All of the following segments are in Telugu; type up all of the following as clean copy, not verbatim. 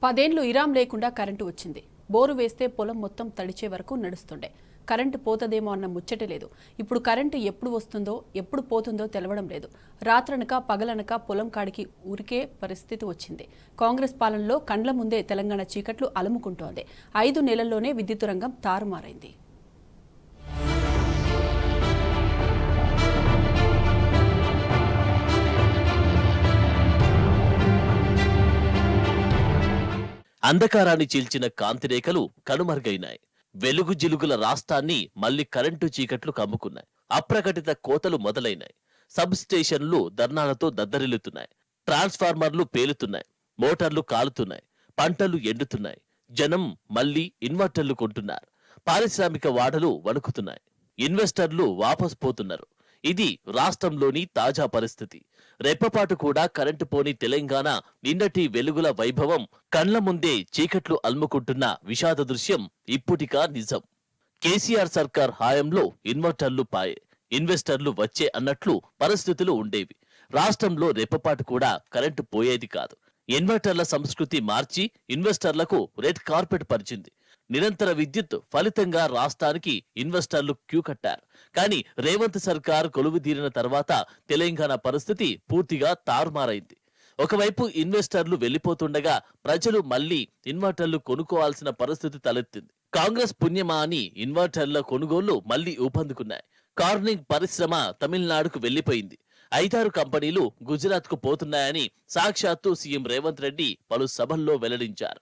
10 ఏళ్లు ఇరాం లేకుండా కరెంటు వచ్చింది. బోరు వేస్తే పొలం మొత్తం తడిచే వరకు నడుస్తుండే. కరెంటు పోతదేమో అన్న ముచ్చటే లేదు. ఇప్పుడు కరెంటు ఎప్పుడు వస్తుందో ఎప్పుడు పోతుందో తెలవడం లేదు. రాత్రనక పగలనక పొలం కాడికి ఊరికే పరిస్థితి వచ్చింది. కాంగ్రెస్ పాలనలో కండ్ల ముందే తెలంగాణ చీకట్లు అలుముకుంటోంది. 5 నెలల్లోనే విద్యుత్ రంగం తారుమారైంది. అంధకారాన్ని చీల్చిన కాంతిరేఖలు కనుమరుగైనాయి. వెలుగు జిలుగుల రాష్ట్రాన్ని మళ్లీ కరెంటు చీకట్లు కమ్ముకున్నాయి. అప్రకటిత కోతలు మొదలైనాయి. సబ్ స్టేషన్లు ధర్నాలతో దద్దరిల్లుతున్నాయి. ట్రాన్స్ఫార్మర్లు పేలుతున్నాయి. మోటార్లు కాలుతున్నాయి. పంటలు ఎండుతున్నాయి. జనం మళ్లీ ఇన్వర్టర్లు కొంటున్నారు. పారిశ్రామిక వాడలు వణుకుతున్నాయి. ఇన్వెస్టర్లు వాపసు పోతున్నారు. ఇది రాష్ట్రంలోని తాజా పరిస్థితి. రెప్పపాటు కూడా కరెంటు పోని తెలంగాణ నిన్నటి వెలుగుల వైభవం కళ్ల ముందే చీకట్లు అల్ముకుంటున్న విషాద దృశ్యం ఇప్పుటికా నిజం. కేసీఆర్ సర్కార్ హాయంలో ఇన్వర్టర్లు పాయే, ఇన్వెస్టర్లు వచ్చే అన్నట్లు పరిస్థితులు ఉండేవి. రాష్ట్రంలో రెప్పపాటు కూడా కరెంటు పోయేది కాదు. ఇన్వర్టర్ల సంస్కృతి మార్చి ఇన్వెస్టర్లకు రెడ్ కార్పెట్ పరిచింది. నిరంతర విద్యుత్ ఫలితంగా రాష్ట్రానికి ఇన్వెస్టర్లు క్యూ కట్టారు. కానీ రేవంత్ సర్కార్ కొలువుదీరిన తర్వాత తెలంగాణ పరిస్థితి పూర్తిగా తారుమారైంది. ఒకవైపు ఇన్వెస్టర్లు వెళ్లిపోతుండగా ప్రజలు మళ్లీ ఇన్వర్టర్లు కొనుక్కోవాల్సిన పరిస్థితి తలెత్తింది. కాంగ్రెస్ పుణ్యమా అని ఇన్వర్టర్ల కొనుగోళ్లు మళ్లీ ఊపందుకున్నాయి. కార్నింగ్ పరిశ్రమ తమిళనాడుకు వెళ్లిపోయింది. 5-6 కంపెనీలు గుజరాత్ కు పోతున్నాయని సాక్షాత్తు సీఎం రేవంత్ రెడ్డి పలు సభల్లో వెల్లడించారు.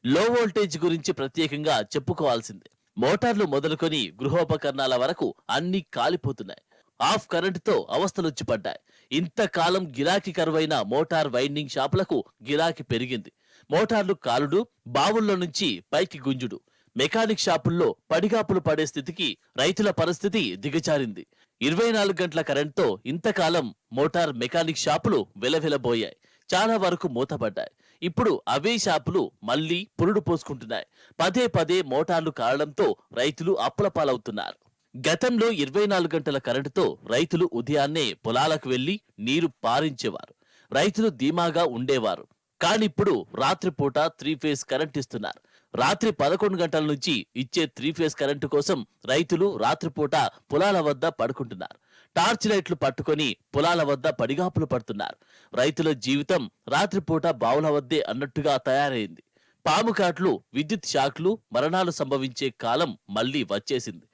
లో వోల్టేజ్ గురించి ప్రత్యేకంగా చెప్పుకోవాల్సిందే. మోటార్లు మొదలుకొని గృహోపకరణాల వరకు అన్ని కాలిపోతున్నాయి. ఆఫ్ కరెంటుతో అవస్థలొచ్చి పడ్డాయి. ఇంతకాలం గిరాకీ కరువైన మోటార్ వైండింగ్ షాపులకు గిరాకీ పెరిగింది. మోటార్లు కాలుడు, బావుల్లో నుంచి పైకి గుంజుడు, మెకానిక్ షాపుల్లో పడిగాపులు పడే స్థితికి రైతుల పరిస్థితి దిగజారింది. 24 గంటల కరెంటుతో ఇంతకాలం మోటార్ మెకానిక్ షాపులు వెలవెలబోయాయి. చాలా వరకు మూతపడ్డాయి. ఇప్పుడు అవే షాపులు మళ్లీ పురుడు పోసుకుంటున్నాయి. పదే పదే మోటార్లు కాలడంతో రైతులు అప్పులపాలవుతున్నారు. గతంలో 24 గంటల కరెంటుతో రైతులు ఉదయాన్నే పొలాలకు వెళ్లి నీరు పారించేవారు. రైతులు ధీమాగా ఉండేవారు. కానిప్పుడు రాత్రిపూట 3 ఫేజ్ కరెంట్ ఇస్తున్నారు. రాత్రి 11 గంటల నుంచి ఇచ్చే 3 ఫేజ్ కరెంటు కోసం రైతులు రాత్రిపూట పొలాల వద్ద పడుకుంటున్నారు. టార్చ్ లైట్లు పట్టుకొని పొలాల వద్ద పడిగాపులు పడుతున్నారు. రైతుల జీవితం రాత్రిపూట బావుల వద్దే అన్నట్టుగా తయారైంది. పాము కాట్లు, విద్యుత్ షాక్లు, మరణాలు సంభవించే కాలం మళ్లీ వచ్చేసింది.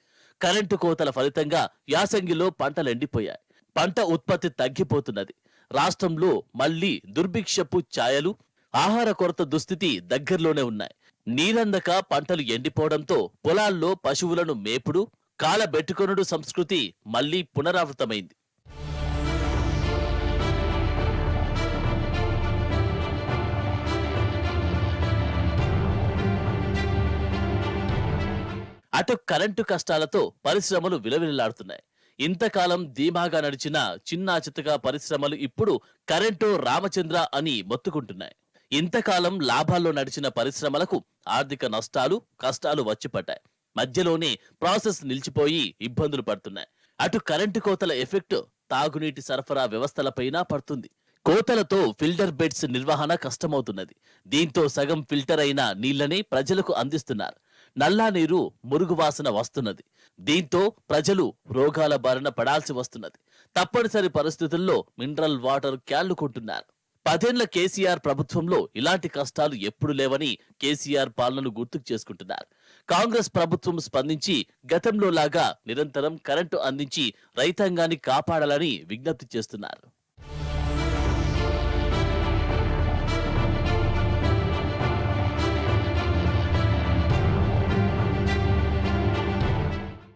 కరెంటు కోతల ఫలితంగా యాసంగిలో పంటలు ఎండిపోయాయి. పంట ఉత్పత్తి తగ్గిపోతున్నది. రాష్ట్రంలో మళ్లీ దుర్భిక్షపు ఛాయలు, ఆహార కొరత దుస్థితి దగ్గరలోనే ఉన్నాయి. నీరందక పంటలు ఎండిపోవడంతో పొలాల్లో పశువులను మేపుడు, కాలబెట్టుకొనుడు సంస్కృతి మళ్లీ పునరావృతమైంది. అటు కరెంటు కష్టాలతో పరిశ్రమలు విలవిల్లాడుతున్నాయి. ఇంతకాలం ధీమాగా నడిచిన చిన్నా చితకా పరిశ్రమలు ఇప్పుడు కరెంటు రామచంద్ర అని మొత్తుకుంటున్నాయి. ఇంతకాలం లాభాల్లో నడిచిన పరిశ్రమలకు ఆర్థిక నష్టాలు, కష్టాలు వచ్చిపడ్డాయి. మధ్యలోనే ప్రాసెస్ నిలిచిపోయి ఇబ్బందులు పడుతున్నాయి. అటు కరెంటు కోతల ఎఫెక్ట్ తాగునీటి సరఫరా వ్యవస్థలపైనా పడుతుంది. కోతలతో ఫిల్టర్ బెడ్స్ నిర్వహణ కష్టమవుతున్నది. దీంతో సగం ఫిల్టర్ అయిన నీళ్లనే ప్రజలకు అందిస్తున్నారు. నల్లా నీరు మురుగువాసన వస్తున్నది. దీంతో ప్రజలు రోగాల బారిన పడాల్సి వస్తున్నది. తప్పనిసరి పరిస్థితుల్లో మినరల్ వాటర్ క్యాన్లు కొంటున్నారు. 10 ఏళ్ల కేసీఆర్ ప్రభుత్వంలో ఇలాంటి కష్టాలు ఎప్పుడు లేవని కేసీఆర్ పాలనను గుర్తుకు చేసుకుంటున్నారు. కాంగ్రెస్ ప్రభుత్వం స్పందించి గతంలో లాగా నిరంతరం కరెంటు అందించి రైతాంగాన్ని కాపాడాలని విజ్ఞప్తి చేస్తున్నారు.